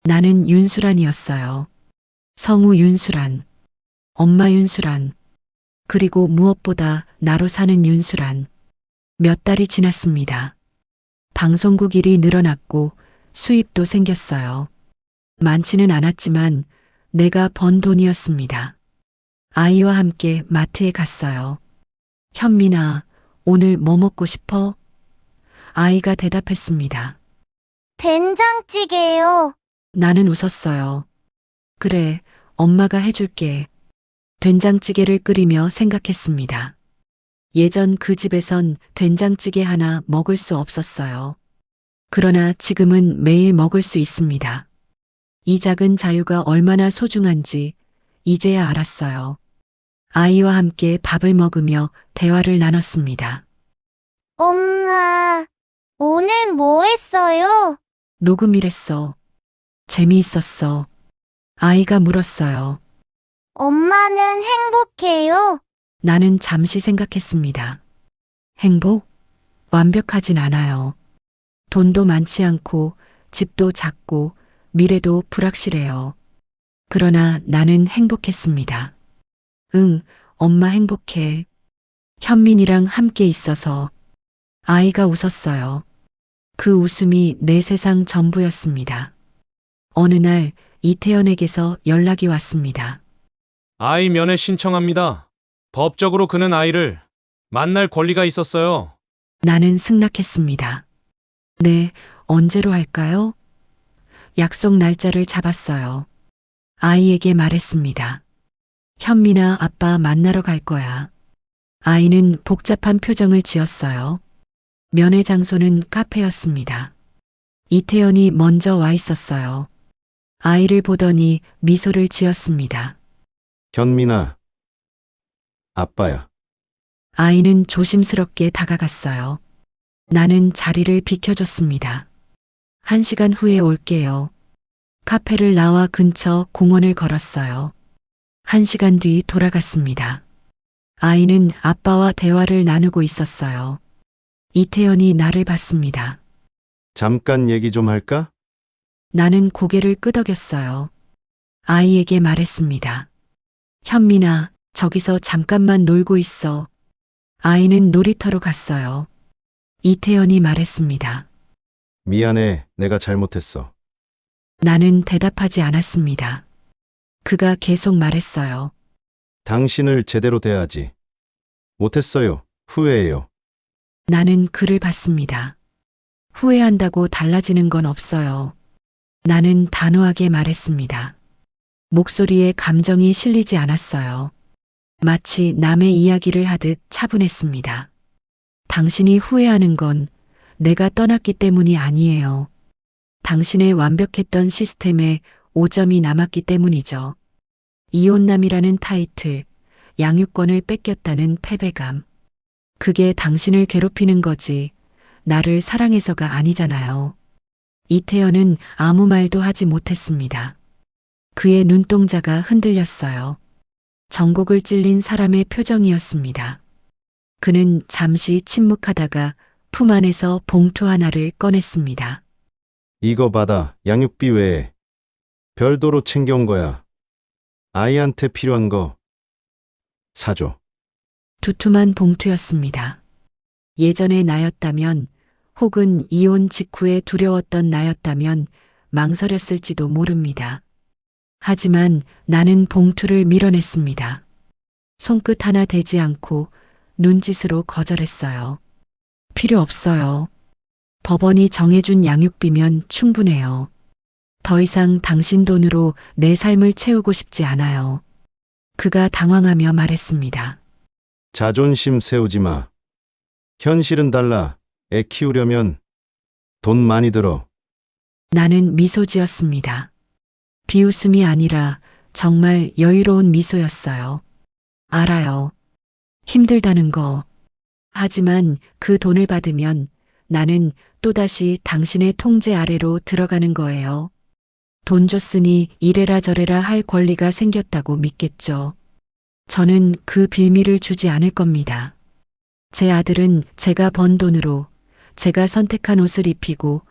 Speaker 1: 나는 윤수란이었어요. 성우 윤수란, 엄마 윤수란, 그리고 무엇보다 나로 사는 윤수란. 몇 달이 지났습니다. 방송국 일이 늘어났고 수입도 생겼어요. 많지는 않았지만 내가 번 돈이었습니다. 아이와 함께 마트에 갔어요. 현민아, 오늘 뭐 먹고 싶어? 아이가 대답했습니다.
Speaker 5: 된장찌개요.
Speaker 1: 나는 웃었어요. 그래, 엄마가 해줄게. 된장찌개를 끓이며 생각했습니다. 예전 그 집에선 된장찌개 하나 먹을 수 없었어요. 그러나 지금은 매일 먹을 수 있습니다. 이 작은 자유가 얼마나 소중한지 이제야 알았어요. 아이와 함께 밥을 먹으며 대화를 나눴습니다.
Speaker 5: 엄마, 오늘 뭐 했어요?
Speaker 1: 녹음이랬어. 재미있었어. 아이가 물었어요.
Speaker 5: 엄마는 행복해요?
Speaker 1: 나는 잠시 생각했습니다. 행복? 완벽하진 않아요. 돈도 많지 않고 집도 작고 미래도 불확실해요. 그러나 나는 행복했습니다. 응, 엄마 행복해. 현민이랑 함께 있어서. 아이가 웃었어요. 그 웃음이 내 세상 전부였습니다. 어느 날 이태연에게서 연락이 왔습니다.
Speaker 9: 아이 면회 신청합니다. 법적으로 그는 아이를 만날 권리가 있었어요.
Speaker 1: 나는 승낙했습니다. 네, 언제로 할까요? 약속 날짜를 잡았어요. 아이에게 말했습니다. 현민아, 아빠 만나러 갈 거야. 아이는 복잡한 표정을 지었어요. 면회 장소는 카페였습니다. 이태연이 먼저 와 있었어요. 아이를 보더니 미소를 지었습니다.
Speaker 3: 현민아, 아빠야.
Speaker 1: 아이는 조심스럽게 다가갔어요. 나는 자리를 비켜줬습니다. 1시간 후에 올게요. 카페를 나와 근처 공원을 걸었어요. 1시간 뒤 돌아갔습니다. 아이는 아빠와 대화를 나누고 있었어요. 이태연이 나를 봤습니다.
Speaker 3: 잠깐 얘기 좀 할까?
Speaker 1: 나는 고개를 끄덕였어요. 아이에게 말했습니다. 현민아, 저기서 잠깐만 놀고 있어. 아이는 놀이터로 갔어요. 이태연이 말했습니다.
Speaker 3: 미안해, 내가 잘못했어.
Speaker 1: 나는 대답하지 않았습니다. 그가 계속 말했어요.
Speaker 3: 당신을 제대로 대하지 못했어요. 후회해요.
Speaker 1: 나는 그를 봤습니다. 후회한다고 달라지는 건 없어요. 나는 단호하게 말했습니다. 목소리에 감정이 실리지 않았어요. 마치 남의 이야기를 하듯 차분했습니다. 당신이 후회하는 건 내가 떠났기 때문이 아니에요. 당신의 완벽했던 시스템에 오점이 남았기 때문이죠. 이혼남이라는 타이틀, 양육권을 뺏겼다는 패배감. 그게 당신을 괴롭히는 거지, 나를 사랑해서가 아니잖아요. 이태연은 아무 말도 하지 못했습니다. 그의 눈동자가 흔들렸어요. 전곡을 찔린 사람의 표정이었습니다. 그는 잠시 침묵하다가 품 안에서 봉투 하나를 꺼냈습니다.
Speaker 3: 이거 받아. 양육비 외에 별도로 챙겨온 거야. 아이한테 필요한 거 사줘.
Speaker 1: 두툼한 봉투였습니다. 예전의 나였다면, 혹은 이혼 직후에 두려웠던 나였다면 망설였을지도 모릅니다. 하지만 나는 봉투를 밀어냈습니다. 손끝 하나 대지 않고 눈짓으로 거절했어요. 필요 없어요. 법원이 정해준 양육비면 충분해요. 더 이상 당신 돈으로 내 삶을 채우고 싶지 않아요. 그가 당황하며 말했습니다.
Speaker 3: 자존심 세우지 마. 현실은 달라. 애 키우려면 돈 많이 들어.
Speaker 1: 나는 미소 지었습니다. 비웃음이 아니라 정말 여유로운 미소였어요. 알아요. 힘들다는 거. 하지만 그 돈을 받으면 나는 또다시 당신의 통제 아래로 들어가는 거예요. 돈 줬으니 이래라 저래라 할 권리가 생겼다고 믿겠죠. 저는 그 빌미를 주지 않을 겁니다. 제 아들은 제가 번 돈으로 제가 선택한 옷을 입히고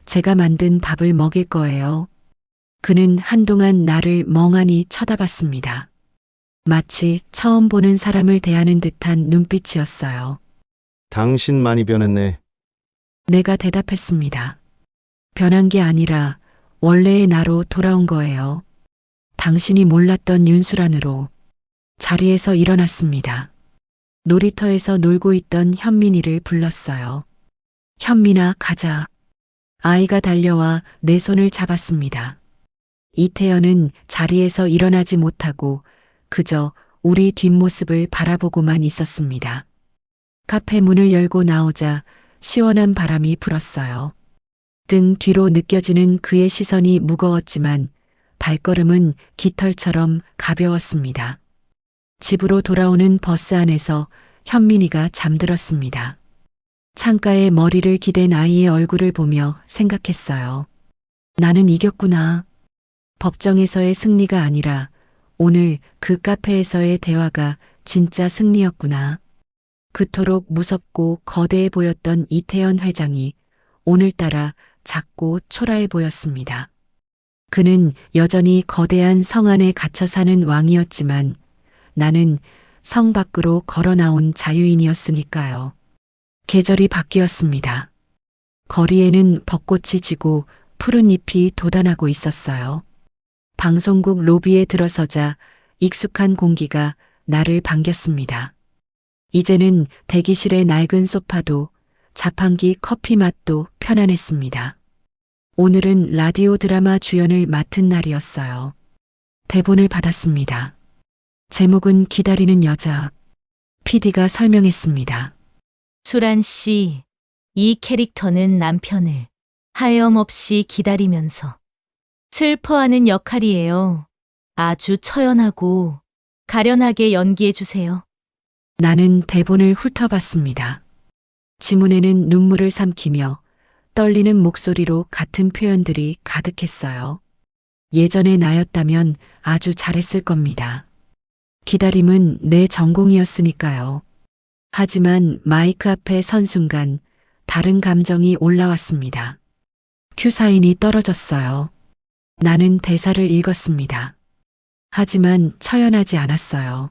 Speaker 1: 제가 만든 밥을 먹일 거예요. 그는 한동안 나를 멍하니 쳐다봤습니다. 마치 처음 보는 사람을 대하는 듯한 눈빛이었어요.
Speaker 3: 당신 많이 변했네.
Speaker 1: 내가 대답했습니다. 변한 게 아니라 원래의 나로 돌아온 거예요. 당신이 몰랐던 윤수란으로. 자리에서 일어났습니다. 놀이터에서 놀고 있던 현민이를 불렀어요. 현민아, 가자. 아이가 달려와 내 손을 잡았습니다. 이태연은 자리에서 일어나지 못하고 그저 우리 뒷모습을 바라보고만 있었습니다. 카페 문을 열고 나오자 시원한 바람이 불었어요. 등 뒤로 느껴지는 그의 시선이 무거웠지만 발걸음은 깃털처럼 가벼웠습니다. 집으로 돌아오는 버스 안에서 현민이가 잠들었습니다. 창가에 머리를 기댄 아이의 얼굴을 보며 생각했어요. 나는 이겼구나. 법정에서의 승리가 아니라 오늘 그 카페에서의 대화가 진짜 승리였구나. 그토록 무섭고 거대해 보였던 이태연 회장이 오늘따라 작고 초라해 보였습니다. 그는 여전히 거대한 성 안에 갇혀 사는 왕이었지만 나는 성 밖으로 걸어 나온 자유인이었으니까요. 계절이 바뀌었습니다. 거리에는 벚꽃이 지고 푸른 잎이 돋아나고 있었어요. 방송국 로비에 들어서자 익숙한 공기가 나를 반겼습니다. 이제는 대기실의 낡은 소파도 자판기 커피 맛도 편안했습니다. 오늘은 라디오 드라마 주연을 맡은 날이었어요. 대본을 받았습니다. 제목은 기다리는 여자. PD가 설명했습니다.
Speaker 8: 수란 씨, 이 캐릭터는 남편을 하염없이 기다리면서 슬퍼하는 역할이에요. 아주 처연하고 가련하게 연기해 주세요.
Speaker 1: 나는 대본을 훑어봤습니다. 지문에는 눈물을 삼키며 떨리는 목소리로 같은 표현들이 가득했어요. 예전의 나였다면 아주 잘했을 겁니다. 기다림은 내 전공이었으니까요. 하지만 마이크 앞에 선 순간 다른 감정이 올라왔습니다. 큐사인이 떨어졌어요. 나는 대사를 읽었습니다. 하지만 처연하지 않았어요.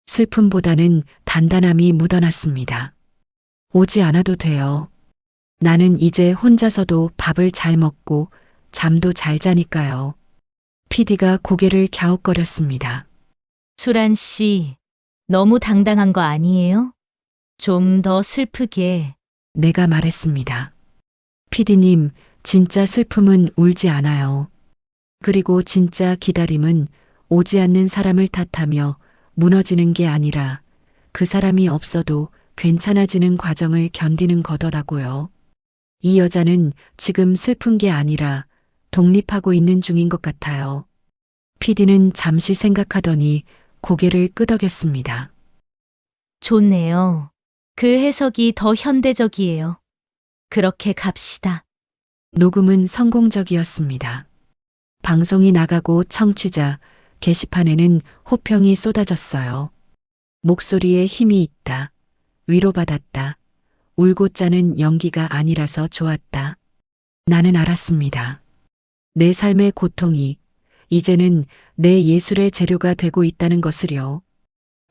Speaker 1: 슬픔보다는 단단함이 묻어났습니다. 오지 않아도 돼요. 나는 이제 혼자서도 밥을 잘 먹고 잠도 잘 자니까요. PD가 고개를 갸웃거렸습니다.
Speaker 8: 수란 씨, 너무 당당한 거 아니에요? 좀 더 슬프게.
Speaker 1: 내가 말했습니다. PD님, 진짜 슬픔은 울지 않아요. 그리고 진짜 기다림은 오지 않는 사람을 탓하며 무너지는 게 아니라 그 사람이 없어도 괜찮아지는 과정을 견디는 거더라고요. 이 여자는 지금 슬픈 게 아니라 독립하고 있는 중인 것 같아요. PD는 잠시 생각하더니 고개를 끄덕였습니다.
Speaker 8: 좋네요. 그 해석이 더 현대적이에요. 그렇게 갑시다.
Speaker 1: 녹음은 성공적이었습니다. 방송이 나가고 청취자 게시판에는 호평이 쏟아졌어요. 목소리에 힘이 있다. 위로받았다. 울고 짜는 연기가 아니라서 좋았다. 나는 알았습니다. 내 삶의 고통이 이제는 내 예술의 재료가 되고 있다는 것을요.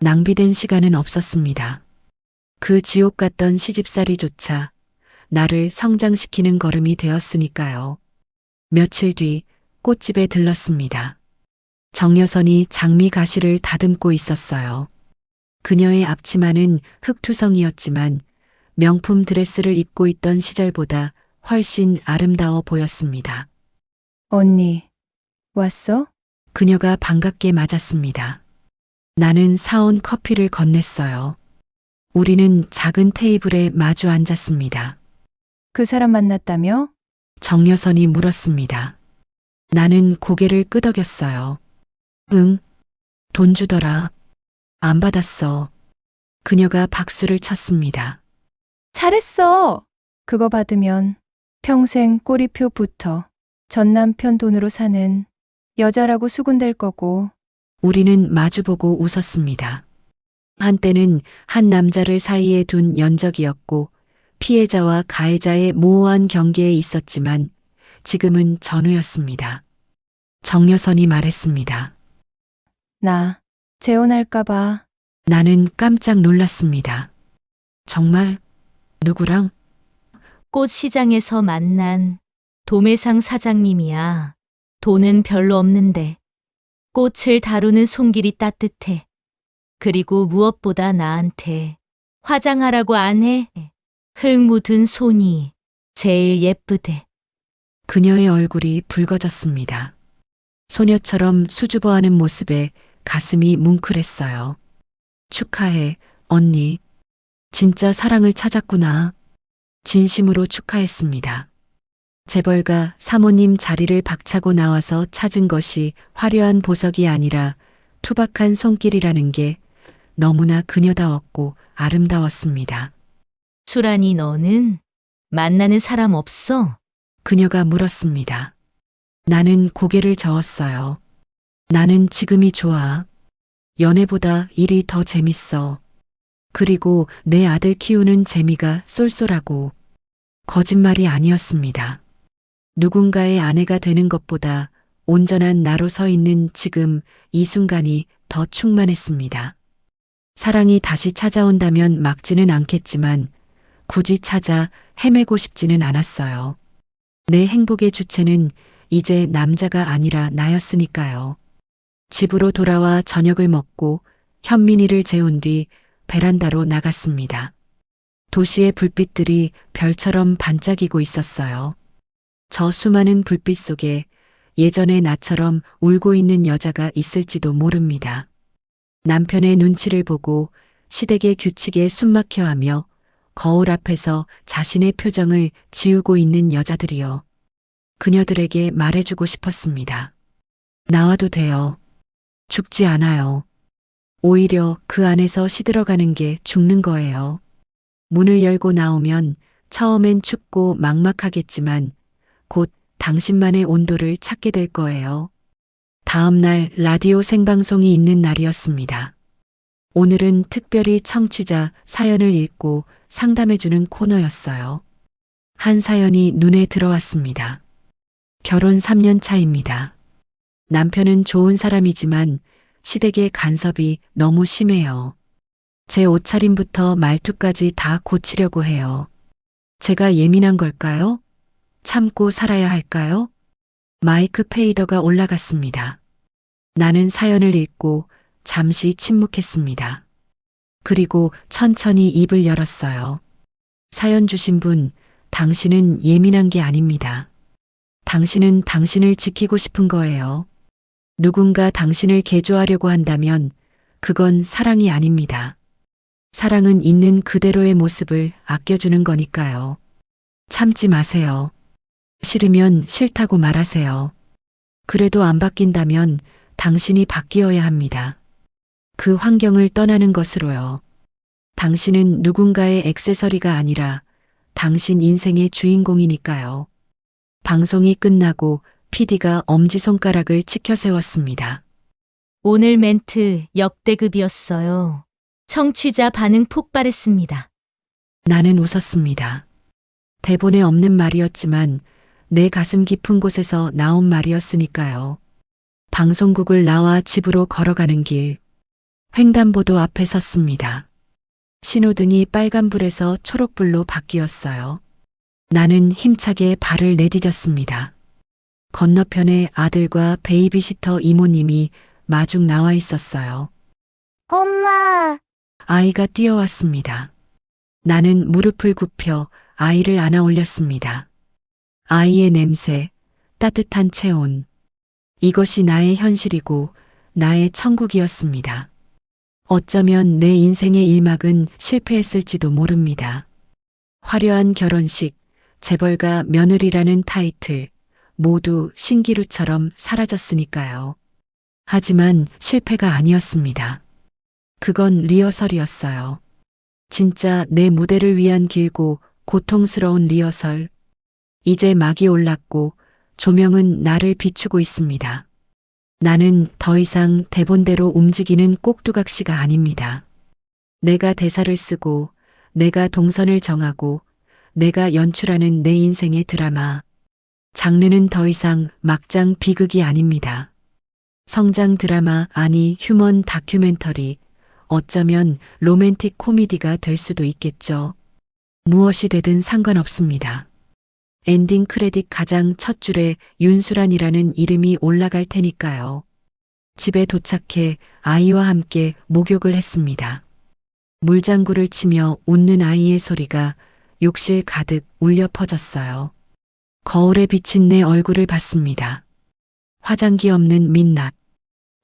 Speaker 1: 낭비된 시간은 없었습니다. 그 지옥 같던 시집살이조차 나를 성장시키는 걸음이 되었으니까요. 며칠 뒤 꽃집에 들렀습니다. 정여선이 장미 가시를 다듬고 있었어요. 그녀의 앞치마는 흑투성이었지만 명품 드레스를 입고 있던 시절보다 훨씬 아름다워 보였습니다.
Speaker 4: 언니, 왔어?
Speaker 1: 그녀가 반갑게 맞았습니다. 나는 사온 커피를 건넸어요. 우리는 작은 테이블에 마주 앉았습니다.
Speaker 4: 그 사람 만났다며?
Speaker 1: 정여선이 물었습니다. 나는 고개를 끄덕였어요. 응, 돈 주더라. 안 받았어. 그녀가 박수를 쳤습니다.
Speaker 4: 잘했어. 그거 받으면 평생 꼬리표 붙어 전 남편 돈으로 사는 여자라고 수군될 거고.
Speaker 1: 우리는 마주보고 웃었습니다. 한때는 한 남자를 사이에 둔 연적이었고 피해자와 가해자의 모호한 경계에 있었지만 지금은 전우였습니다. 정여선이 말했습니다.
Speaker 4: 나 재혼할까봐.
Speaker 1: 나는 깜짝 놀랐습니다. 정말? 누구랑?
Speaker 8: 꽃 시장에서 만난 도매상 사장님이야. 돈은 별로 없는데 꽃을 다루는 손길이 따뜻해. 그리고 무엇보다 나한테 화장하라고 안 해. 흙 묻은 손이 제일 예쁘대.
Speaker 1: 그녀의 얼굴이 붉어졌습니다. 소녀처럼 수줍어하는 모습에 가슴이 뭉클했어요. 축하해, 언니. 진짜 사랑을 찾았구나. 진심으로 축하했습니다. 재벌가 사모님 자리를 박차고 나와서 찾은 것이 화려한 보석이 아니라 투박한 손길이라는 게 너무나 그녀다웠고 아름다웠습니다.
Speaker 8: 수란이 너는 만나는 사람 없어?
Speaker 1: 그녀가 물었습니다. 나는 고개를 저었어요. 나는 지금이 좋아. 연애보다 일이 더 재밌어. 그리고 내 아들 키우는 재미가 쏠쏠하고. 거짓말이 아니었습니다. 누군가의 아내가 되는 것보다 온전한 나로 서 있는 지금 이 순간이 더 충만했습니다. 사랑이 다시 찾아온다면 막지는 않겠지만 굳이 찾아 헤매고 싶지는 않았어요. 내 행복의 주체는 이제 남자가 아니라 나였으니까요. 집으로 돌아와 저녁을 먹고 현민이를 재운 뒤 베란다로 나갔습니다. 도시의 불빛들이 별처럼 반짝이고 있었어요. 저 수많은 불빛 속에 예전의 나처럼 울고 있는 여자가 있을지도 모릅니다. 남편의 눈치를 보고 시댁의 규칙에 숨막혀하며 거울 앞에서 자신의 표정을 지우고 있는 여자들이요. 그녀들에게 말해주고 싶었습니다. 나와도 돼요. 죽지 않아요. 오히려 그 안에서 시들어가는 게 죽는 거예요. 문을 열고 나오면 처음엔 춥고 막막하겠지만 곧 당신만의 온도를 찾게 될 거예요. 다음 날 라디오 생방송이 있는 날이었습니다. 오늘은 특별히 청취자 사연을 읽고 상담해주는 코너였어요. 한 사연이 눈에 들어왔습니다. 결혼 3년 차입니다. 남편은 좋은 사람이지만 시댁의 간섭이 너무 심해요. 제 옷차림부터 말투까지 다 고치려고 해요. 제가 예민한 걸까요? 참고 살아야 할까요? 마이크 페이더가 올라갔습니다. 나는 사연을 읽고 잠시 침묵했습니다. 그리고 천천히 입을 열었어요. 사연 주신 분, 당신은 예민한 게 아닙니다. 당신은 당신을 지키고 싶은 거예요. 누군가 당신을 개조하려고 한다면 그건 사랑이 아닙니다. 사랑은 있는 그대로의 모습을 아껴주는 거니까요. 참지 마세요. 싫으면 싫다고 말하세요. 그래도 안 바뀐다면 당신이 바뀌어야 합니다. 그 환경을 떠나는 것으로요. 당신은 누군가의 액세서리가 아니라 당신 인생의 주인공이니까요. 방송이 끝나고 PD가 엄지손가락을 치켜 세웠습니다.
Speaker 8: 오늘 멘트 역대급이었어요. 청취자 반응 폭발했습니다.
Speaker 1: 나는 웃었습니다. 대본에 없는 말이었지만 내 가슴 깊은 곳에서 나온 말이었으니까요. 방송국을 나와 집으로 걸어가는 길, 횡단보도 앞에 섰습니다. 신호등이 빨간불에서 초록불로 바뀌었어요. 나는 힘차게 발을 내디뎠습니다. 건너편에 아들과 베이비시터 이모님이 마중 나와 있었어요.
Speaker 5: 엄마,
Speaker 1: 아이가 뛰어왔습니다. 나는 무릎을 굽혀 아이를 안아 올렸습니다. 아이의 냄새, 따뜻한 체온. 이것이 나의 현실이고 나의 천국이었습니다. 어쩌면 내 인생의 일막은 실패했을지도 모릅니다. 화려한 결혼식, 재벌가 며느리라는 타이틀, 모두 신기루처럼 사라졌으니까요. 하지만 실패가 아니었습니다. 그건 리허설이었어요. 진짜 내 무대를 위한 길고 고통스러운 리허설. 이제 막이 올랐고 조명은 나를 비추고 있습니다. 나는 더 이상 대본대로 움직이는 꼭두각시가 아닙니다. 내가 대사를 쓰고, 내가 동선을 정하고, 내가 연출하는 내 인생의 드라마. 장르는 더 이상 막장 비극이 아닙니다. 성장 드라마, 아니 휴먼 다큐멘터리, 어쩌면 로맨틱 코미디가 될 수도 있겠죠. 무엇이 되든 상관없습니다. 엔딩 크레딧 가장 첫 줄에 윤수란이라는 이름이 올라갈 테니까요. 집에 도착해 아이와 함께 목욕을 했습니다. 물장구를 치며 웃는 아이의 소리가 욕실 가득 울려 퍼졌어요. 거울에 비친 내 얼굴을 봤습니다. 화장기 없는 민낯.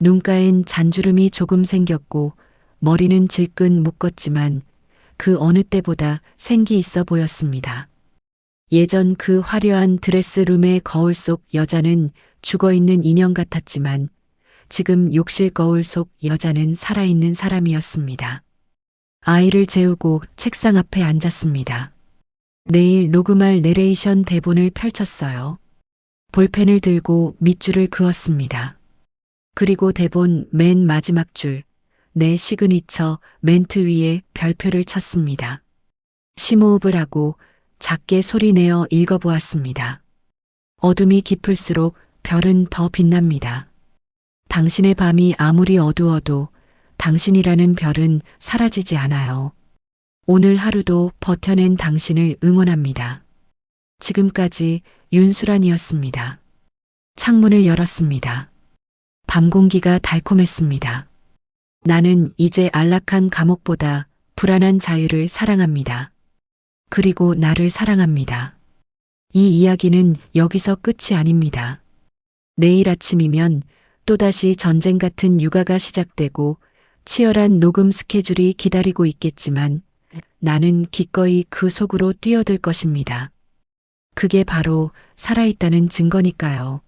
Speaker 1: 눈가엔 잔주름이 조금 생겼고 머리는 질끈 묶었지만 그 어느 때보다 생기 있어 보였습니다. 예전 그 화려한 드레스룸의 거울 속 여자는 죽어있는 인형 같았지만 지금 욕실 거울 속 여자는 살아있는 사람이었습니다. 아이를 재우고 책상 앞에 앉았습니다. 내일 녹음할 내레이션 대본을 펼쳤어요. 볼펜을 들고 밑줄을 그었습니다. 그리고 대본 맨 마지막 줄, 내 시그니처 멘트 위에 별표를 쳤습니다. 심호흡을 하고 작게 소리내어 읽어보았습니다. 어둠이 깊을수록 별은 더 빛납니다. 당신의 밤이 아무리 어두워도 당신이라는 별은 사라지지 않아요. 오늘 하루도 버텨낸 당신을 응원합니다. 지금까지 윤수란이었습니다. 창문을 열었습니다. 밤 공기가 달콤했습니다. 나는 이제 안락한 감옥보다 불안한 자유를 사랑합니다. 그리고 나를 사랑합니다. 이 이야기는 여기서 끝이 아닙니다. 내일 아침이면 또다시 전쟁 같은 육아가 시작되고 치열한 녹음 스케줄이 기다리고 있겠지만 나는 기꺼이 그 속으로 뛰어들 것입니다. 그게 바로 살아있다는 증거니까요.